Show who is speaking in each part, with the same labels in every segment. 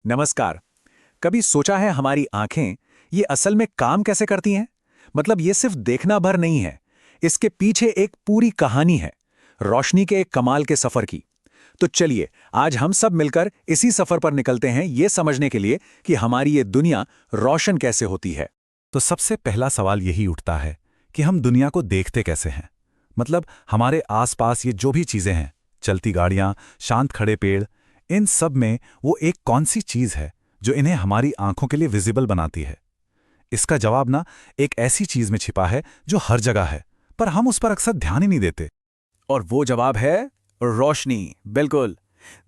Speaker 1: नमस्कार। कभी सोचा है हमारी आंखें ये असल में काम कैसे करती हैं? मतलब ये सिर्फ देखना भर नहीं है। इसके पीछे एक पूरी कहानी है, रोशनी के एक कमाल के सफर की। तो चलिए आज हम सब मिलकर इसी सफर पर निकलते हैं, ये समझने के लिए कि हमारी ये दुनिया रोशन कैसे होती है।
Speaker 2: तो सबसे पहला सवाल यही उठता है कि हम दुनिया को देखते कैसे हैं। मतलब हमारे आसपास ये जो भी चीजें हैं, चलती गाड़ियां, शांत खड़े पेड़, इन सब में वो एक कौन सी चीज है जो इन्हें हमारी आंखों के लिए विजिबल बनाती है। इसका जवाब ना एक ऐसी चीज में छिपा है जो हर जगह है, पर हम उस पर अक्सर ध्यान ही नहीं देते।
Speaker 1: और वो जवाब है रोशनी। बिल्कुल।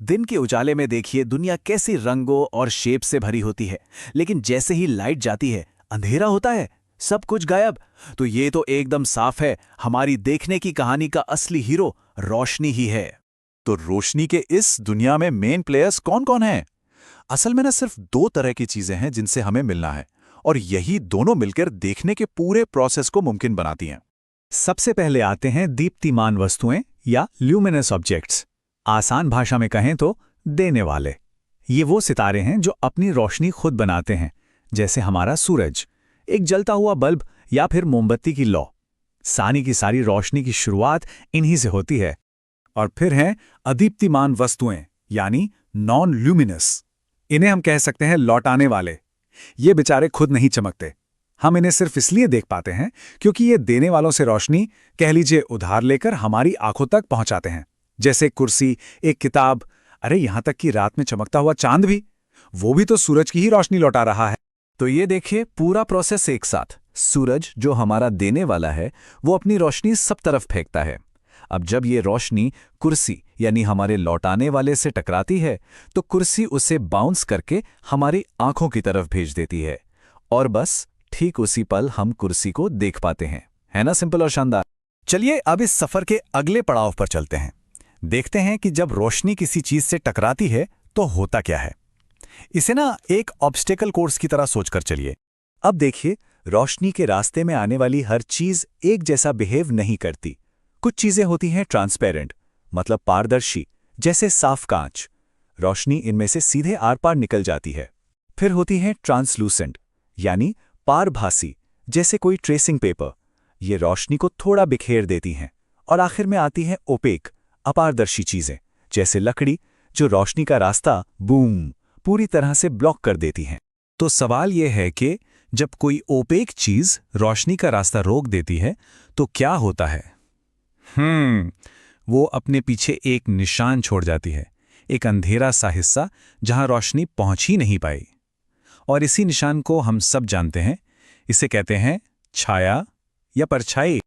Speaker 1: दिन के उजाले में देखिए दुनिया कैसी रंगों और शेप से भरी होती है, लेकिन जैसे ही लाइट जाती है अंधेरा होता है, सब कुछ गायब। तो ये तो एकदम साफ है, हमारी देखने की कहानी का असली हीरो रोशनी ही है।
Speaker 2: तो रोशनी के इस दुनिया में मेन प्लेयर्स कौन कौन हैं? असल में ना सिर्फ दो तरह की चीजें हैं जिनसे हमें मिलना है, और यही दोनों मिलकर देखने के पूरे प्रोसेस को मुमकिन बनाती हैं।
Speaker 1: सबसे पहले आते हैं दीप्तिमान वस्तुएं या ल्यूमिनस ऑब्जेक्ट्स। आसान भाषा में कहें तो देने वाले। ये वो सितारे हैं जो अपनी रोशनी खुद बनाते हैं, जैसे हमारा सूरज, एक जलता हुआ बल्ब या फिर मोमबत्ती की लौ। सारी की सारी रोशनी की शुरुआत इन्हीं से होती है।
Speaker 2: और फिर हैं अदीप्तिमान वस्तुएं, यानी नॉन ल्यूमिनस। इन्हें हम कह सकते हैं लौटाने वाले। ये बेचारे खुद नहीं चमकते, हम इन्हें सिर्फ इसलिए देख पाते हैं क्योंकि ये देने वालों से रोशनी, कह लीजिए उधार लेकर, हमारी आंखों तक पहुंचाते हैं। जैसे कुर्सी, एक किताब, अरे यहां तक कि रात में चमकता हुआ चांद भी, वो भी तो सूरज की ही रोशनी लौटा रहा है।
Speaker 1: तो ये देखिए पूरा प्रोसेस एक साथ। सूरज जो हमारा देने वाला है, वो अपनी रोशनी सब तरफ फेंकता है। अब जब ये रोशनी कुर्सी यानी हमारे लौटाने वाले से टकराती है, तो कुर्सी उसे बाउंस करके हमारी आंखों की तरफ भेज देती है, और बस ठीक उसी पल हम कुर्सी को देख पाते हैं। है ना सिंपल और शानदार।
Speaker 2: चलिए अब इस सफर के अगले पड़ाव पर चलते हैं। देखते हैं कि जब रोशनी किसी चीज से टकराती है तो होता क्या है। इसे ना एक ऑब्स्टेकल कोर्स की तरह सोचकर चलिए।
Speaker 1: अब देखिए, रोशनी के रास्ते में आने वाली हर चीज एक जैसा बिहेव नहीं करती। कुछ चीजें होती हैं ट्रांसपेरेंट, मतलब पारदर्शी, जैसे साफ कांच। रोशनी इनमें से सीधे आर पार निकल जाती है। फिर होती हैं ट्रांसलूसेंट, यानी पारभासी, जैसे कोई ट्रेसिंग पेपर। ये रोशनी को थोड़ा बिखेर देती हैं। और आखिर में आती हैं ओपेक, अपारदर्शी चीजें, जैसे लकड़ी, जो रोशनी का रास्ता बूम पूरी तरह से ब्लॉक कर देती हैं।
Speaker 2: तो सवाल यह है कि जब कोई ओपेक चीज रोशनी का रास्ता रोक देती है तो क्या होता है? वो अपने पीछे एक निशान छोड़ जाती है, एक अंधेरा सा हिस्सा जहां रोशनी पहुंच ही नहीं पाई। और इसी निशान को हम सब जानते हैं, इसे कहते हैं छाया या परछाई।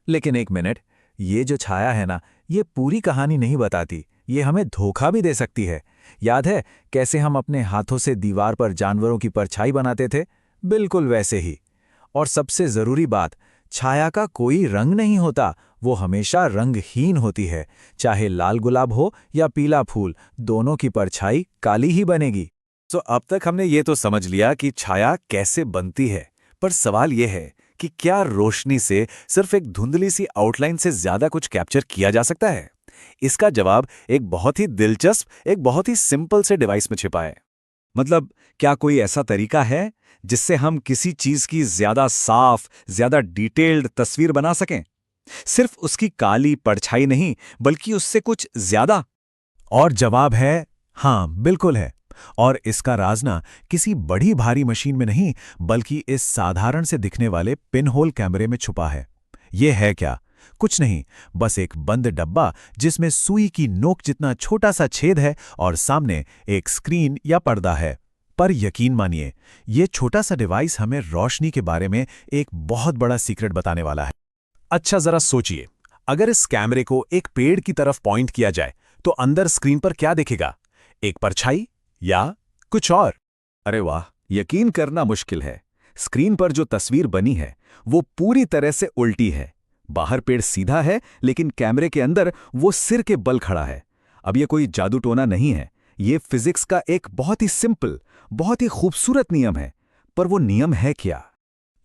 Speaker 1: लेकिन एक मिनट, ये जो छाया है ना, ये पूरी कहानी नहीं बताती। ये हमें धोखा भी दे सकती है। याद है कैसे हम अपने हाथों से दीवार पर जानवरों की परछाई बनाते थे? बिल्कुल वैसे ही। और सबसे जरूरी बात, छाया का कोई रंग नहीं होता, वो हमेशा रंगहीन होती है। चाहे लाल गुलाब हो या पीला फूल, दोनों की परछाई काली ही बनेगी।
Speaker 2: तो अब तक हमने ये तो समझ लिया कि छाया कैसे बनती है, पर सवाल यह है कि क्या रोशनी से सिर्फ एक धुंधली सी आउटलाइन से ज्यादा कुछ कैप्चर किया जा सकता है? इसका जवाब एक बहुत ही दिलचस्प, एक बहुत ही सिंपल से डिवाइस में छिपा है। मतलब क्या कोई ऐसा तरीका है जिससे हम किसी चीज की ज्यादा साफ, ज्यादा डिटेल्ड तस्वीर बना सकें? सिर्फ उसकी काली परछाई नहीं, बल्कि उससे कुछ ज्यादा। और जवाब है हां, बिल्कुल है। और इसका राज ना किसी बड़ी भारी मशीन में नहीं, बल्कि इस साधारण से दिखने वाले पिनहोल कैमरे में छुपा है। यह है क्या? कुछ नहीं, बस एक बंद डब्बा जिसमें सुई की नोक जितना छोटा सा छेद है और सामने एक स्क्रीन या पर्दा है। पर यकीन मानिए, यह छोटा सा डिवाइस हमें रोशनी के बारे में एक बहुत बड़ा सीक्रेट बताने वाला है। अच्छा जरा सोचिए, अगर इस कैमरे को एक पेड़ की तरफ पॉइंट किया जाए तो अंदर स्क्रीन पर क्या दिखेगा? एक परछाई या कुछ और? अरे वाह, यकीन करना मुश्किल है। स्क्रीन पर जो तस्वीर बनी है वो पूरी तरह से उल्टी है। बाहर पेड़ सीधा है, लेकिन कैमरे के अंदर वो सिर के बल खड़ा है। अब ये कोई जादू टोना नहीं है, ये फिजिक्स का एक बहुत ही सिंपल, बहुत ही खूबसूरत नियम है। पर वो नियम है क्या?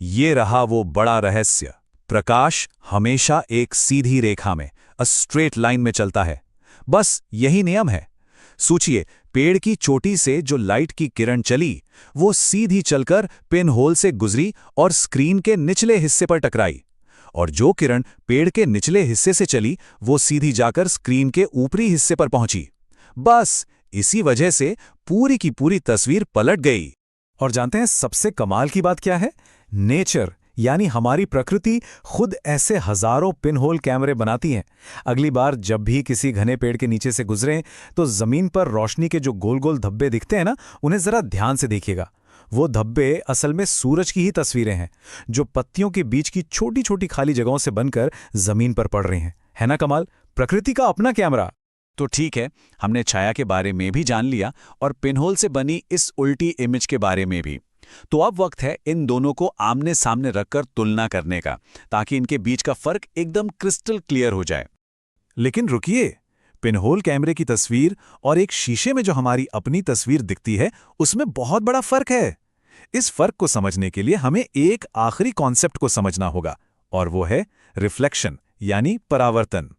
Speaker 2: ये रहा वो बड़ा रहस्य। प्रकाश हमेशा एक सीधी रेखा में, अ स्ट्रेट लाइन में चलता है। बस यही नियम है। सोचिए,
Speaker 1: पेड़ की चोटी से जो लाइट की किरण चली, वो सीधी चलकर पिन होल से गुजरी और स्क्रीन के निचले हिस्से पर टकराई। और जो किरण पेड़ के निचले हिस्से से चली, वो सीधी जाकर स्क्रीन के ऊपरी हिस्से पर पहुंची। बस इसी वजह से पूरी की पूरी तस्वीर पलट गई।
Speaker 2: और जानते हैं सबसे कमाल की बात क्या है? नेचर यानी हमारी प्रकृति खुद ऐसे हजारों पिनहोल कैमरे बनाती है। अगली बार जब भी किसी घने पेड़ के नीचे से गुजरें तो जमीन पर रोशनी के जो गोल गोल धब्बे दिखते हैं ना, उन्हें जरा ध्यान से देखिएगा। वो धब्बे असल में सूरज की ही तस्वीरें हैं, जो पत्तियों के बीच की छोटी छोटी खाली जगहों से बनकर जमीन पर पड़ रही हैं। है ना कमाल? प्रकृति का अपना कैमरा।
Speaker 1: तो ठीक है, हमने छाया के बारे में भी जान लिया और पिनहोल से बनी इस उल्टी इमेज के बारे में भी। तो अब वक्त है इन दोनों को आमने सामने रखकर तुलना करने का, ताकि इनके बीच का फर्क एकदम क्रिस्टल क्लियर हो जाए।
Speaker 2: लेकिन रुकिए, पिनहोल कैमरे की तस्वीर और एक शीशे में जो हमारी अपनी तस्वीर दिखती है, उसमें बहुत बड़ा फर्क है। इस फर्क को समझने के लिए हमें एक आखिरी कॉन्सेप्ट को समझना होगा, और वो है रिफ्लेक्शन यानी परावर्तन।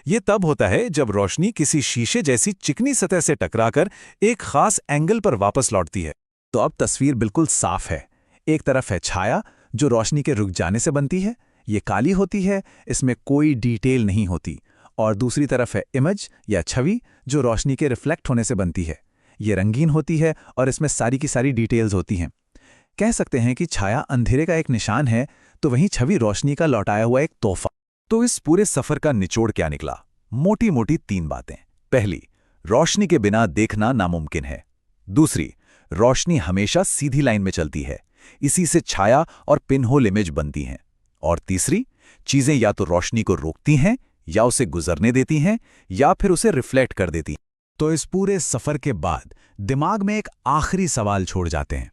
Speaker 2: ये तब होता है जब रोशनी किसी शीशे जैसी चिकनी सतह से टकराकर एक खास एंगल पर वापस लौटती है।
Speaker 1: तो अब तस्वीर बिल्कुल साफ है। एक तरफ है छाया, जो रोशनी के रुक जाने से बनती है, ये काली होती है, इसमें कोई डिटेल नहीं होती। और दूसरी तरफ है इमेज या छवि, जो रोशनी के रिफ्लेक्ट होने से बनती है। ये रंगीन होती है और इसमें सारी की सारी डिटेल्स होती हैं। कह सकते हैं कि छाया अंधेरे का एक निशान है, तो वहीं छवि रोशनी का लौटाया हुआ एक तोहफा।
Speaker 2: तो इस पूरे सफर का निचोड़ क्या निकला? मोटी मोटी 3 बातें। पहली, रोशनी के बिना देखना नामुमकिन है। दूसरी, रोशनी हमेशा सीधी लाइन में चलती है, इसी से छाया और पिनहोल इमेज बनती हैं। और तीसरी, चीजें या तो रोशनी को रोकती हैं, या उसे गुजरने देती हैं, या फिर उसे रिफ्लेक्ट कर देती हैं।
Speaker 1: तो इस पूरे सफर के बाद दिमाग में एक आखिरी सवाल छोड़ जाते हैं।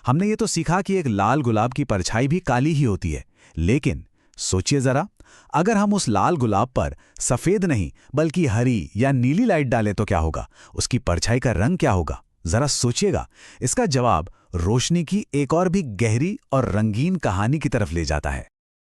Speaker 1: हमने ये तो सीखा कि एक लाल गुलाब की परछाई भी काली ही होती है, लेकिन सोचिए जरा, अगर हम उस लाल गुलाब पर सफेद नहीं बल्कि हरी या नीली लाइट डालें तो क्या होगा? उसकी परछाई का रंग क्या होगा? जरा सोचिएगा। इसका जवाब रोशनी की एक और भी गहरी और रंगीन कहानी की तरफ ले जाता है।